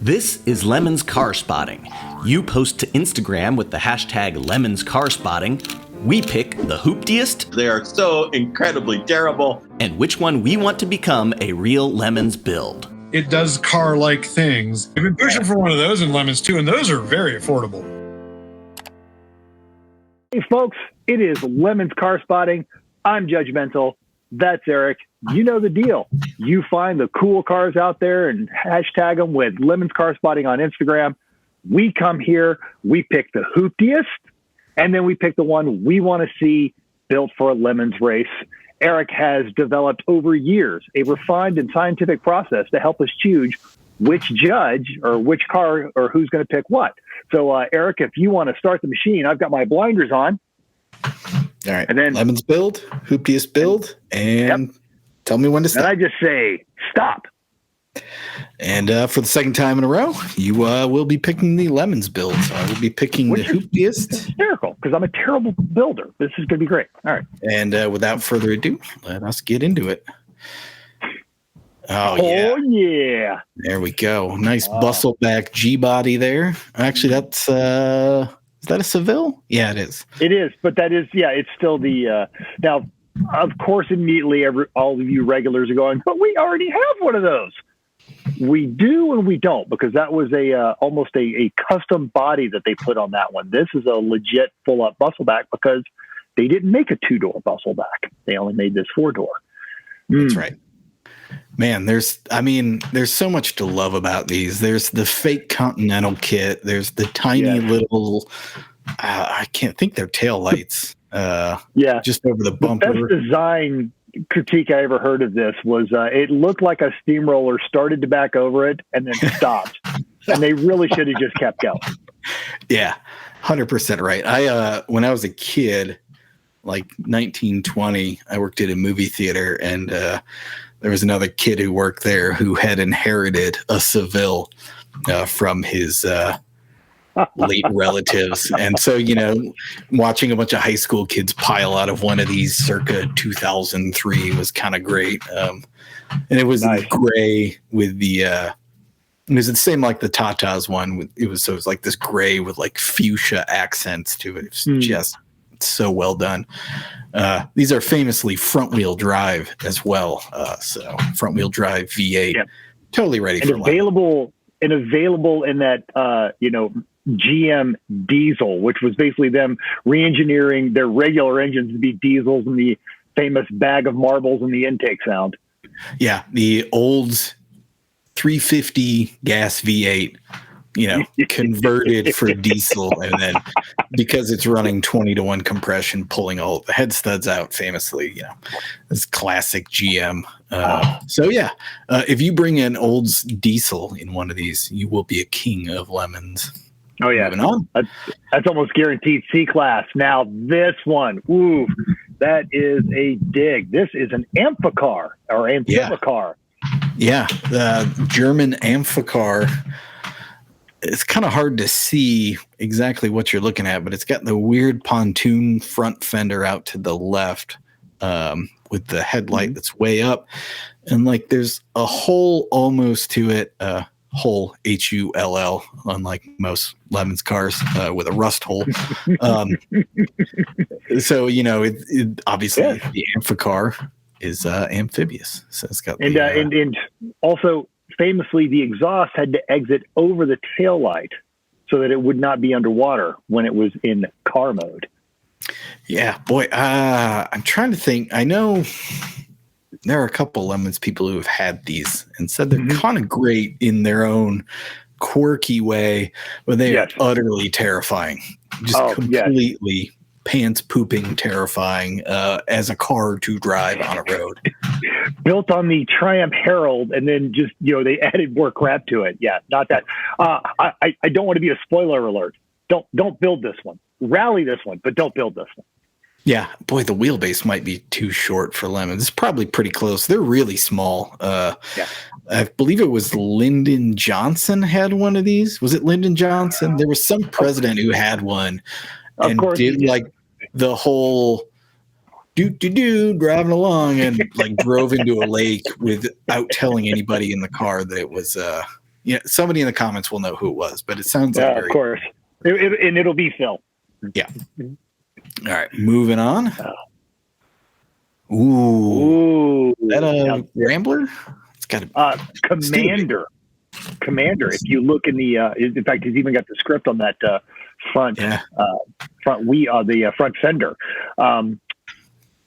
This is Lemon's Car Spotting. You post to Instagram with the hashtag Lemon's Car Spotting. We pick the hooptiest. They are so incredibly terrible. And which one we want to become a real Lemon's build. It does car-like things. I've been pushing for one of those in Lemons too, and those are very affordable. Hey folks, it is Lemon's Car Spotting. I'm Judgmental. That's Eric. You know the deal. You find the cool cars out there and hashtag them with Lemon's Car Spotting on Instagram. We come here, we pick the hooptiest, and then we pick the one we want to see built for a Lemon's race. Eric has developed over years a refined and scientific process to help us choose which judge or which car or who's going to pick what. So, Eric, if you want to start the machine, I've got my blinders on. All right. And then Lemon's build, hooptiest build, and yep. Tell me when to stop. And I just say, stop. And for the second time in a row, you will be picking the Lemons build. So I will be picking the hooptiest. Hysterical, because I'm a terrible builder. This is going to be great. All right. And without further ado, let us get into it. Oh, yeah. There we go. Nice Bustle back G-body there. Actually, that's... is that a Seville? Yeah, it is. It is, but that is, yeah, it's still the, now, of course, immediately all of you regulars are going, but we already have one of those. We do and we don't, because that was almost a custom body that they put on that one. This is a legit full-up Bustleback because they didn't make a two-door Bustleback. They only made this four-door. That's right. Man, there's so much to love about these. There's the fake Continental kit. There's the tiny little, I can't think they're tail lights. Just over the bumper. The best design critique I ever heard of this was it looked like a steamroller started to back over it and then stopped. And they really should have just kept going. Yeah, 100% right. When I was a kid, like 1920, I worked at a movie theater, and there was another kid who worked there who had inherited a Seville from his late relatives. And so, watching a bunch of high school kids pile out of one of these circa 2003 was kind of great. And it was nice. Gray with the, it was the same like the Tata's one. It was like this gray with like fuchsia accents to it. It's just so well done. These are famously front wheel drive as well. So front wheel drive V8, totally ready for available in that, GM diesel, which was basically them re-engineering their regular engines to be diesels and the famous bag of marbles and the intake sound. Yeah. The old 350 gas V8, converted for diesel, and then because it's running 20-to-1 compression, pulling all the head studs out famously, this classic GM. If you bring an Olds diesel in one of these, you will be a king of Lemons. Oh yeah. That's almost guaranteed C-class. Now this one, ooh, that is a dig. This is an Amphicar or Amphicar. Yeah. The German Amphicar. It's kind of hard to see exactly what you're looking at, but it's got the weird pontoon front fender out to the left with the headlight that's way up. And like there's a hole almost to it, hole, Hull, unlike most Lemons cars with a rust hole. So, it obviously the Amphicar is amphibious. So it's got and also famously, the exhaust had to exit over the taillight so that it would not be underwater when it was in car mode. Yeah, boy, I'm trying to think. I know there are a couple Lemons people who have had these and said they're kind of great in their own quirky way, but they are utterly terrifying. Just completely pants pooping terrifying as a car to drive on a road. Built on the Triumph Herald, and then just they added more crap to it. Yeah, not that. I don't want to be a spoiler alert. Don't build this one. Rally this one, but don't build this one. Yeah, boy, the wheelbase might be too short for Lemons. It's probably pretty close. They're really small. I believe it was Lyndon Johnson had one of these. Was it Lyndon Johnson? There was some president who had one and did like the whole driving along and like drove into a lake without telling anybody in the car that it was somebody in the comments will know who it was, but it sounds like of course. And it'll be Phil. Yeah. All right, moving on. Ooh. Is that a Rambler? It's got a Commander. Commander. If you look in the, in fact, he's even got the script on that front fender.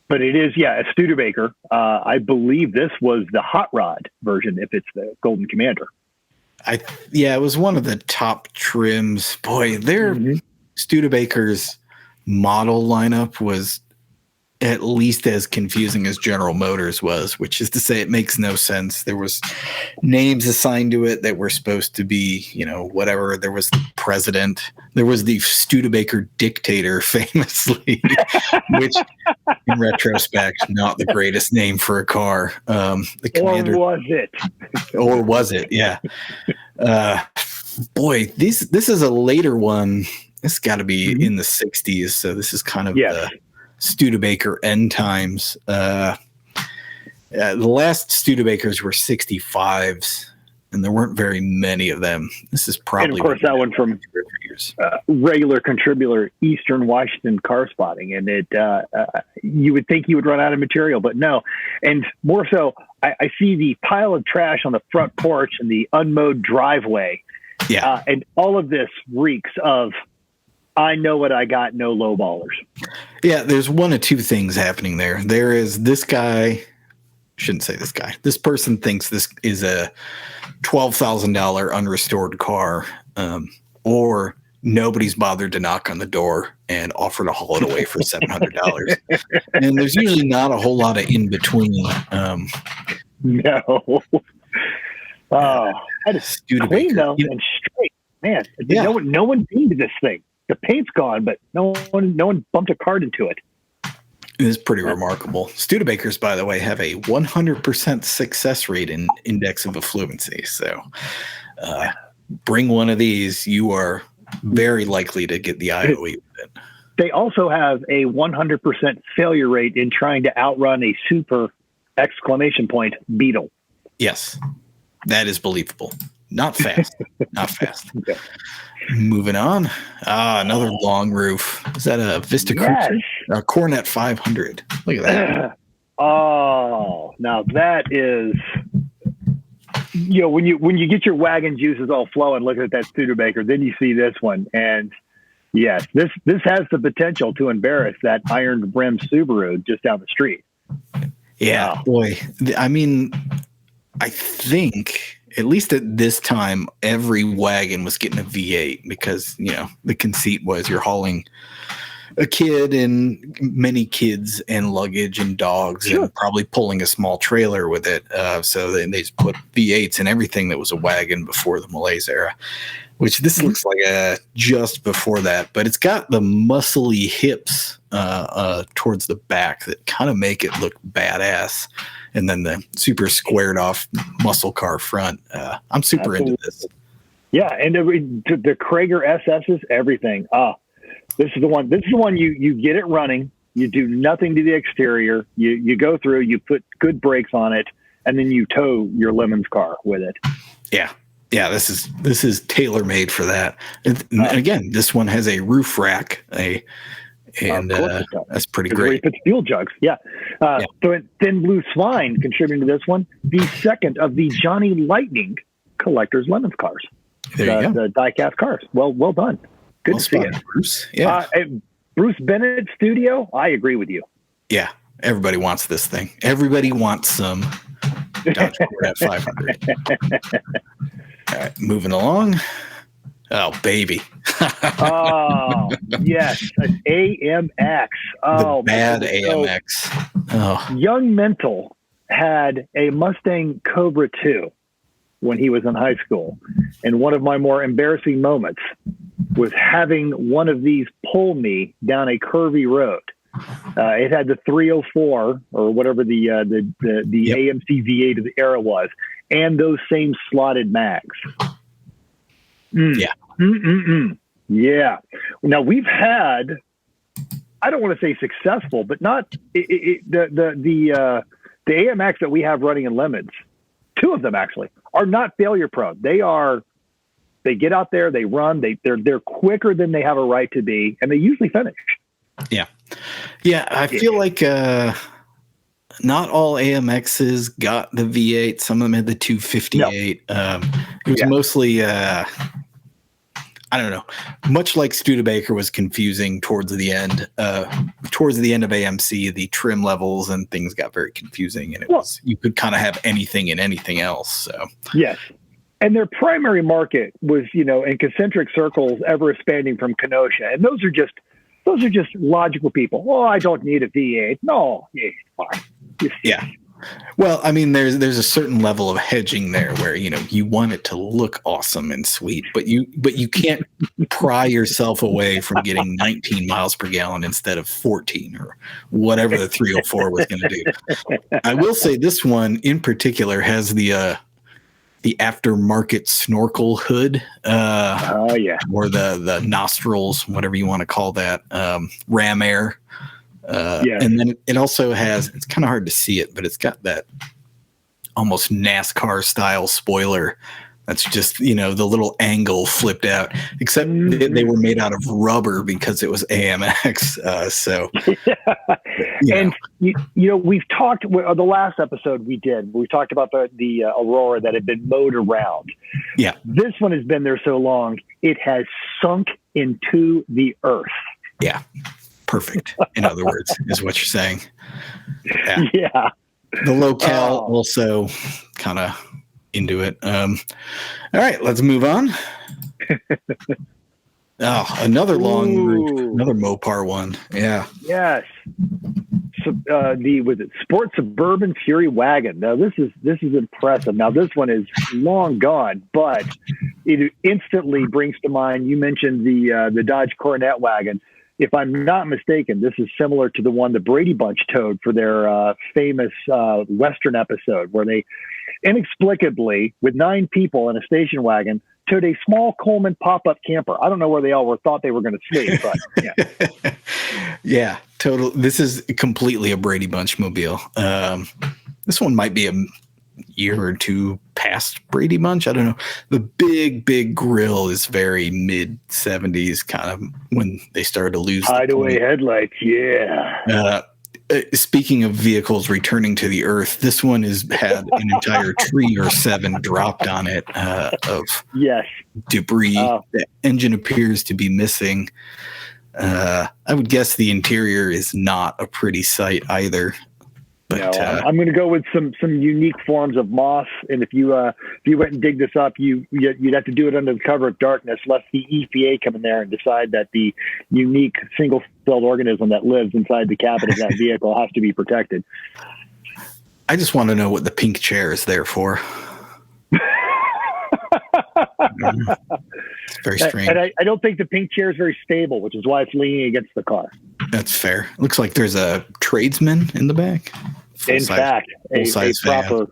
But it is, a Studebaker. I believe this was the hot rod version, if it's the Golden Commander. It was one of the top trims. Boy, their Studebaker's model lineup was at least as confusing as General Motors was, which is to say it makes no sense. There was names assigned to it that were supposed to be, whatever. There was the president. There was the Studebaker dictator, famously, which in retrospect, not the greatest name for a car. The Commander, or was it? Or was it? Yeah. Boy, this is a later one. This got to be in the 60s. So this is kind of the Studebaker end times. The last Studebakers were 65s, and there weren't very many of them. This is probably, and of course, that one from regular contributor Eastern Washington Car Spotting, and it you would think you would run out of material, but no. And more so, I see the pile of trash on the front porch and the unmowed driveway. Yeah, and all of this reeks of, I know what I got, no low ballers. Yeah, there's one of two things happening there. There is this guy, shouldn't say this guy. This person thinks this is a $12,000 unrestored car, or nobody's bothered to knock on the door and offer to haul it away for $700. And there's usually not a whole lot of in between. No. That is clean though, and straight. Man, no one painted this thing. The paint's gone, but no one bumped a card into it. It is pretty remarkable. Studebakers, by the way, have a 100% success rate in index of affluency. So bring one of these, you are very likely to get the IOE with it. They also have a 100% failure rate in trying to outrun a super ! Beetle. Yes, that is believable. Not fast. Not fast. Okay. Moving on. Another long roof. Is that a Vista Cruiser? A Coronet 500. Look at that. Now that is, when you get your wagon juices all flowing, looking at that Studebaker, then you see this one, and yes, this has the potential to embarrass that iron brim Subaru just down the street. Yeah, boy. I mean, I think, at least at this time, every wagon was getting a V8 because, the conceit was you're hauling a kid and many kids and luggage and dogs and probably pulling a small trailer with it. So they just put V8s in everything that was a wagon before the Malaise era, which this looks like just before that. But it's got the muscly hips towards the back that kind of make it look badass. And then the super squared off muscle car front. I'm super into this. Yeah, and the Krager SS's, everything. This is the one. This is the one you get it running. You do nothing to the exterior. You go through. You put good brakes on it, and then you tow your Lemon's car with it. Yeah. This is tailor made for that. And again, this one has a roof rack. That's pretty great. It's fuel jugs. Yeah. So Thin Blue Swine contributing to this one, the second of the Johnny Lightning collector's Lemons cars. There you go. The die-cast cars. Well done. Good to see it. Bruce. Yeah. Bruce Bennett Studio. I agree with you. Yeah. Everybody wants this thing. Everybody wants some Dodge Coronet 500. All right.Moving along. Oh, baby. Yes. An AMX. The bad AMX. Young Mental had a Mustang Cobra 2 when he was in high school. And one of my more embarrassing moments was having one of these pull me down a curvy road. It had the 304 or whatever the AMC V8 of the era was, and those same slotted mags. Yeah. Yeah. Now we've had, I don't want to say successful, but not the AMX that we have running in Lemons. Two of them actually are not failure prone. They get out there, they run, they're quicker than they have a right to be, and they usually finish. Yeah. Yeah. I feel like not all AMXs got the V8. Some of them had the 258. No. It was mostly, I don't know, much like Studebaker was confusing towards the end. Towards the end of AMC, the trim levels and things got very confusing, and you could kind of have anything and anything else. So yes. And their primary market was, in concentric circles, ever expanding from Kenosha. And those are just logical people. Oh, I don't need a V8. No, yeah, fine. Yeah. Well, I mean, there's a certain level of hedging there where, you want it to look awesome and sweet, but you can't pry yourself away from getting 19 miles per gallon instead of 14 or whatever the 304 was going to do. I will say this one in particular has the aftermarket snorkel hood, or the nostrils, whatever you want to call that, ram air. And then it also has, it's kind of hard to see it, but it's got that almost NASCAR style spoiler. That's just, the little angle flipped out, except they were made out of rubber because it was AMX. And, we've talked, the last episode we talked about the Aurora that had been mowed around. Yeah. This one has been there so long, it has sunk into the earth. Yeah. Perfect. In other words, is what you're saying. Yeah. The locale also kind of into it. All right, let's move on. Another long route, another Mopar one. Yeah. Yes. So, was it Sport Suburban Fury Wagon? Now this is impressive. Now this one is long gone, but it instantly brings to mind. You mentioned the Dodge Coronet wagon. If I'm not mistaken, this is similar to the one the Brady Bunch towed for their famous Western episode, where they inexplicably, with 9 people in a station wagon, towed a small Coleman pop-up camper. I don't know where they all thought they were going to sleep, but yeah. Yeah, total. This is completely a Brady Bunch mobile. This one might be a year or two past Brady Bunch. I don't know. The big grill is very mid 70s, kind of when they started to lose hideaway headlights. Yeah. Speaking of vehicles returning to the earth, this one has had an entire tree or 7 dropped on it of debris. The engine appears to be missing. I would guess the interior is not a pretty sight either. But, I'm going to go with some unique forms of moss, and if you went and dig this up, you'd have to do it under the cover of darkness, lest the EPA come in there and decide that the unique single-celled organism that lives inside the cabin of that vehicle has to be protected. I just want to know what the pink chair is there for. It's very strange. And I don't think the pink chair is very stable, which is why it's leaning against the car. That's fair. Looks like there's a tradesman in the back. In fact, a proper,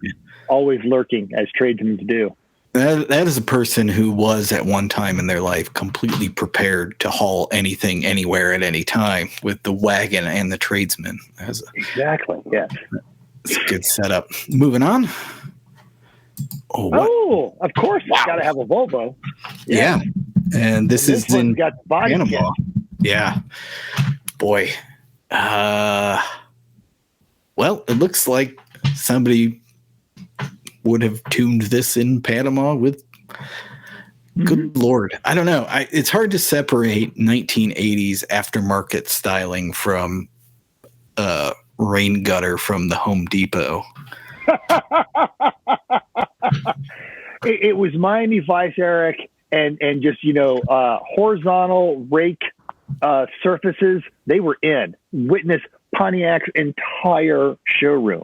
always lurking, as tradesmen do. That is a person who was at one time in their life completely prepared to haul anything, anywhere, at any time with the wagon and the tradesman. Exactly, yes. It's a good setup. Moving on. Oh, of course, it's got to have a Volvo. Yeah. And this is in got Panama. Yeah. Boy. Well, it looks like somebody would have tuned this in Panama with good Lord. I don't know. It's hard to separate 1980s aftermarket styling from rain gutter from the Home Depot. It was Miami Vice, Eric, and just, horizontal rake surfaces. They were in. Witness Pontiac's entire showroom.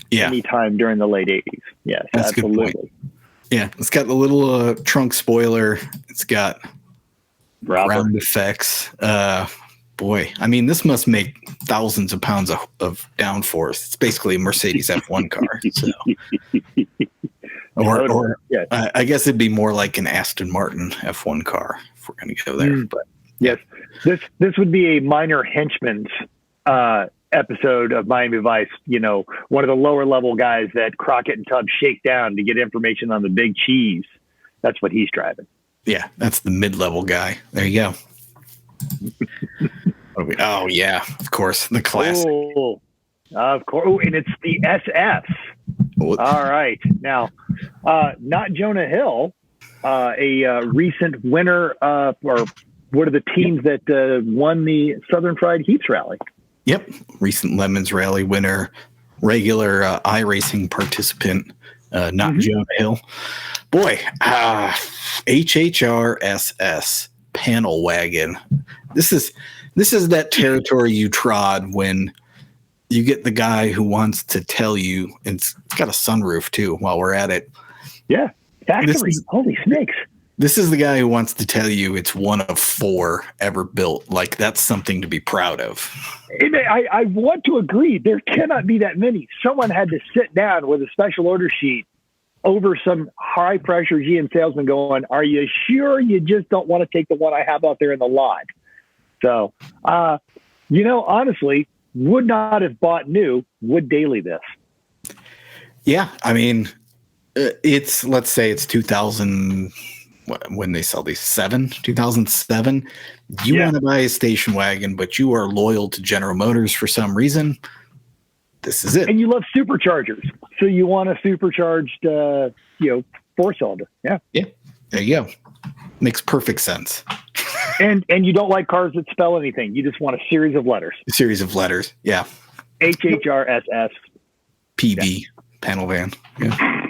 Yeah. Anytime during the late 80s. Yes, that's absolutely. A good point. Yeah, it's got the little trunk spoiler. It's got ground effects. Boy, I mean, this must make thousands of pounds of downforce. It's basically a Mercedes F1 car. So. Or yes. I guess it'd be more like an Aston Martin F1 car if we're going to go there. But yes, this would be a minor henchman's episode of Miami Vice, one of the lower level guys that Crockett and Tubbs shake down to get information on the big cheese. That's what he's driving. Yeah, that's the mid-level guy. There you go. Oh, yeah, of course, the classic. Oh, of course. Oh, and it's the SFs. Oh. All right. Now, not Jonah Hill, a recent winner, or what are the teams that won the Southern Fried Heats Rally? Yep, recent Lemons Rally winner, regular iRacing participant, not Jonah Hill. Boy, HHR SS Panel Wagon. This is that territory you trod when you get the guy who wants to tell you, and it's got a sunroof too while we're at it. Yeah, factory. Holy snakes. This is the guy who wants to tell you it's one of 4 ever built. Like, that's something to be proud of. I want to agree. There cannot be that many. Someone had to sit down with a special order sheet over some high-pressure GM salesman going, are you sure you just don't want to take the one I have out there in the lot? So, honestly, would not have bought new, would daily this. Yeah, I mean, let's say it's 2000, when they sell these, 2007. You want to buy a station wagon, but you are loyal to General Motors for some reason. This is it. And you love superchargers. So you want a supercharged, 4-cylinder. Yeah. Yeah. There you go. Makes perfect sense. And you don't like cars that spell anything. You just want a series of letters. A series of letters. Yeah. HHRSS. PV. Panel van. Yeah.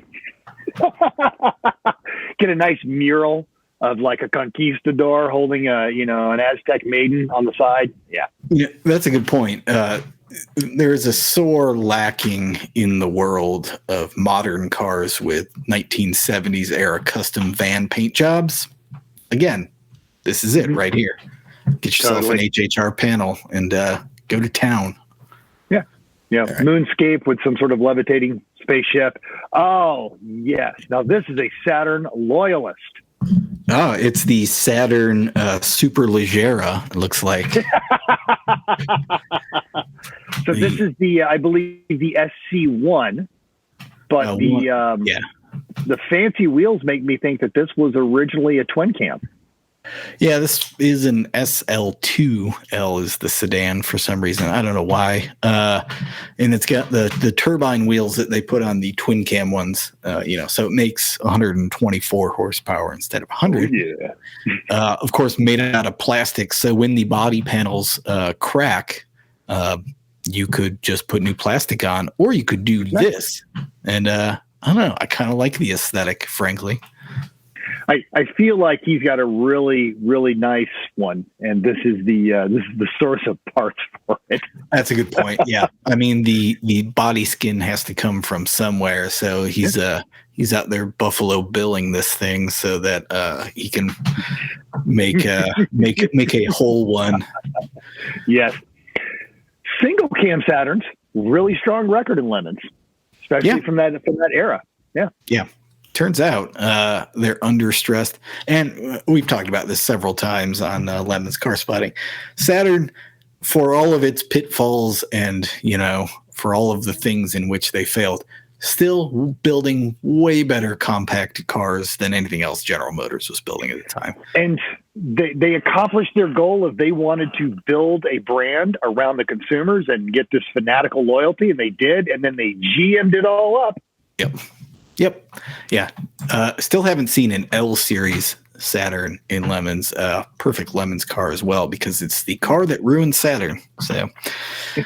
Get a nice mural of like a conquistador holding an Aztec maiden on the side. Yeah. Yeah, that's a good point. There is a sore lacking in the world of modern cars with 1970s era custom van paint jobs. Again, this is it right here. Get yourself an HHR panel and go to town. Yeah. Yeah. Right. Moonscape with some sort of levitating spaceship. Oh, yes. Now, this is a Saturn loyalist. Oh, it's the Saturn Superleggera, it looks like. So this is I believe the SC1, but the fancy wheels make me think that this was originally a twin cam. Yeah, this is an SL2. L is the sedan for some reason. I don't know why. And it's got the turbine wheels that they put on the twin cam ones, so it makes 124 horsepower instead of 100. Oh, yeah. Of course, made out of plastic. So when the body panels crack, you could just put new plastic on, or you could do this. And I don't know. I kind of like the aesthetic, frankly. I feel like he's got a really, really nice one, and this is the source of parts for it. That's a good point. Yeah, I mean the body skin has to come from somewhere, so he's out there Buffalo Billing this thing so that he can make a whole one. Yes, single cam Saturns, really strong record in Lemons, especially from that era. Yeah. Yeah. Turns out they're understressed, and we've talked about this several times on Lemons Car Spotting. Saturn, for all of its pitfalls and for all of the things in which they failed, still building way better compact cars than anything else General Motors was building at the time. And they accomplished their goal of they wanted to build a brand around the consumers and get this fanatical loyalty, and they did, and then they GM'd it all up. Yep. Yeah. Still haven't seen an L series Saturn in Lemons. Perfect Lemons car as well, because it's the car that ruined Saturn. So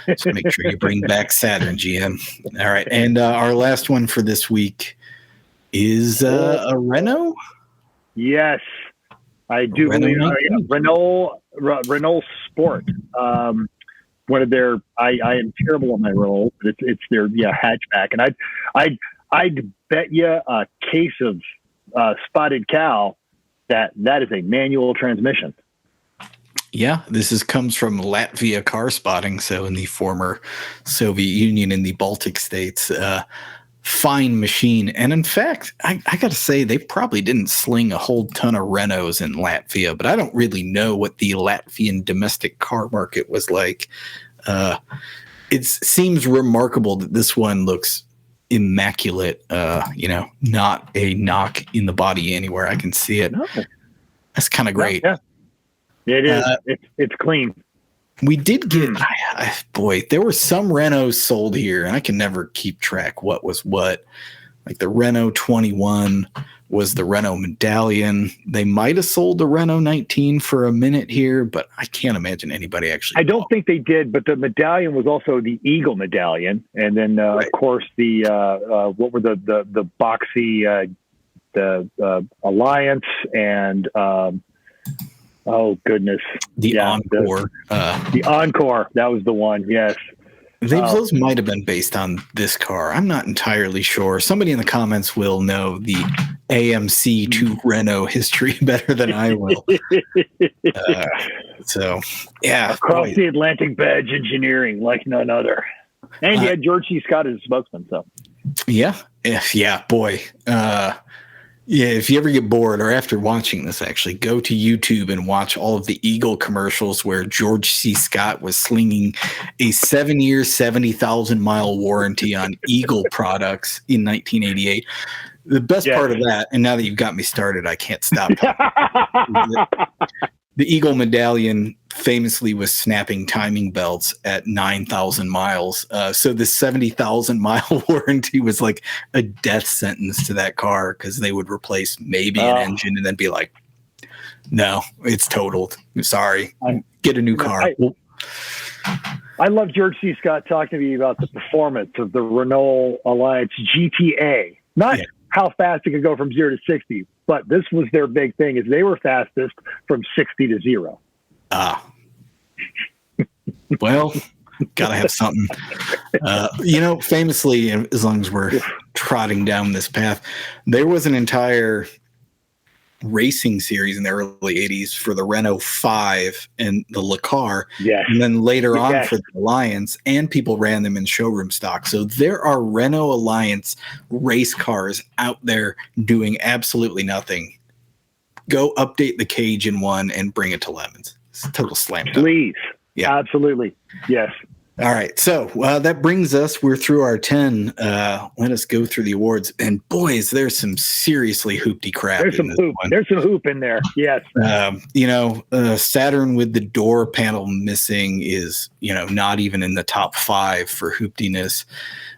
just make sure you bring back Saturn, GM. All right. And our last one for this week is a Renault. Yes, I do believe Renault Sport. One of their, I am terrible on my Renault, but it's their hatchback, and I'd bet you a case of Spotted Cow that is a manual transmission. Yeah, this comes from Latvia Car Spotting, so in the former Soviet Union in the Baltic states. Fine machine. And in fact, I got to say, they probably didn't sling a whole ton of Renaults in Latvia, but I don't really know what the Latvian domestic car market was like. it seems remarkable that this one looks immaculate. Not a knock in the body anywhere. I can see it. No. That's kind of great. Yeah. It is. It's clean. We did get, there were some Renaults sold here, and I can never keep track what was what. Like the Renault 21 was the Renault Medallion. They might have sold the Renault 19 for a minute here, but I can't imagine anybody actually. I don't think they did, but the Medallion was also the Eagle Medallion, and then Right. of course the what were the boxy the Alliance and oh goodness, The Encore. the Encore. That was the one. Yes. Those might have been based on this car. I'm not entirely sure. Somebody in the comments will know the AMC to Renault history better than I will. Across the Atlantic badge engineering like none other. And you had George C. Scott as a spokesman. So boy. If you ever get bored or after watching this, actually go to YouTube and watch all of the Eagle commercials where George C. Scott was slinging a 7-year, 70,000-mile warranty on Eagle products in 1988. The best part of that, and now that you've got me started, I can't stop. The Eagle Medallion famously was snapping timing belts at 9,000 miles. So the 70,000-mile warranty was like a death sentence to that car because they would replace maybe an engine and then be like, no, it's totaled. Sorry. Get a new car. I love George C. Scott talking to me about the performance of the Renault Alliance GTA. Not how fast it could go from 0 to 60, but this was their big thing is they were fastest from 60 to 0. Well, gotta have something. Famously, as long as we're trotting down this path, there was an entire racing series in the early 80s for the Renault 5 and the Le Car. Yes. And then later on for the Alliance, and people ran them in showroom stock. So there are Renault Alliance race cars out there doing absolutely nothing. Go update the cage in one and bring it to Lemons. It's a total slam dunk. Please. Yeah. Absolutely. Yes. All right. So that brings us, we're through our 10. Let us go through the awards. And boys, there's some seriously hoopty crap. There's some hoop. There's some hoop in there. Yes. Saturn with the door panel missing is, not even in the top 5 for hooptiness.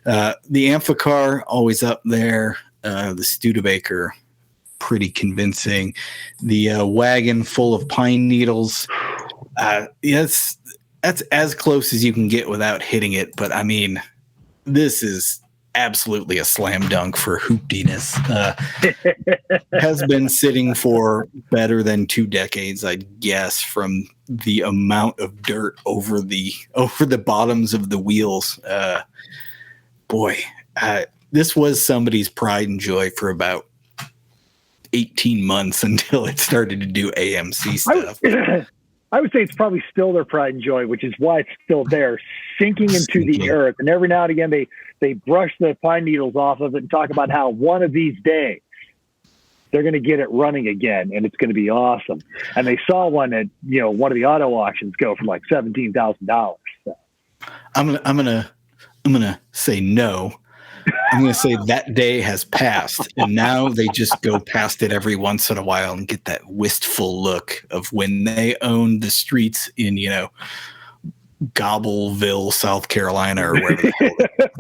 The Amphicar always up there. The Studebaker, pretty convincing. The wagon full of pine needles. That's as close as you can get without hitting it. But I mean, this is absolutely a slam dunk for hooptiness. Has been sitting for better than 2 decades, I'd guess, from the amount of dirt over the bottoms of the wheels. This was somebody's pride and joy for about 18 months until it started to do AMC stuff. I would say it's probably still their pride and joy, which is why it's still there, sinking into the earth. And every now and again, they brush the pine needles off of it and talk about how one of these days they're going to get it running again, and it's going to be awesome. And they saw one at one of the auto auctions go for like $17,000. So. I'm gonna say no. I'm going to say that day has passed, and now they just go past it every once in a while and get that wistful look of when they owned the streets in, Gobbleville, South Carolina, or wherever the hell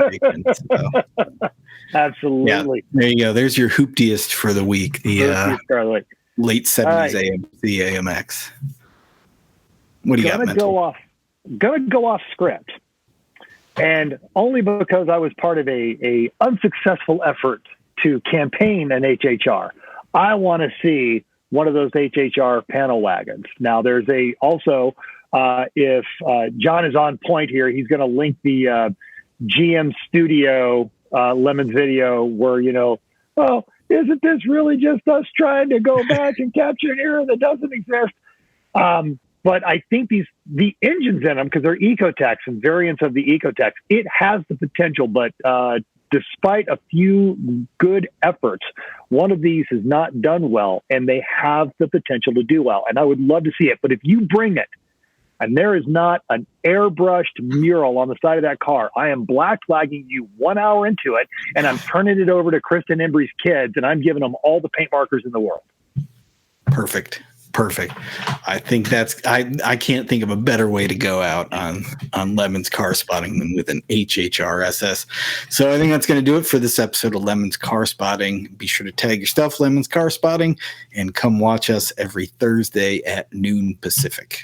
they're so, absolutely. Yeah, there you go. There's your hooptiest for the week. The late 70s AMC AMX. What do you got, Mental? Gonna go off script. And only because I was part of a unsuccessful effort to campaign an HHR. I want to see one of those HHR panel wagons. Now, there's if John is on point here, he's going to link the GM Studio Lemons video where, isn't this really just us trying to go back and capture an era that doesn't exist? But I think the engines in them, because they're Ecotechs and variants of the Ecotechs, it has the potential. But despite a few good efforts, one of these has not done well, and they have the potential to do well. And I would love to see it. But if you bring it and there is not an airbrushed mural on the side of that car, I am black flagging you 1 hour into it, and I'm turning it over to Kristen Embry's kids, and I'm giving them all the paint markers in the world. Perfect. I think I can't think of a better way to go out on Lemon's Car Spotting than with an HHR SS. So I think that's going to do it for this episode of Lemon's Car Spotting. Be sure to tag your stuff, Lemon's Car Spotting, and come watch us every Thursday at noon Pacific.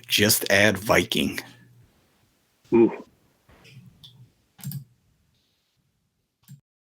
Just add Viking. Ooh.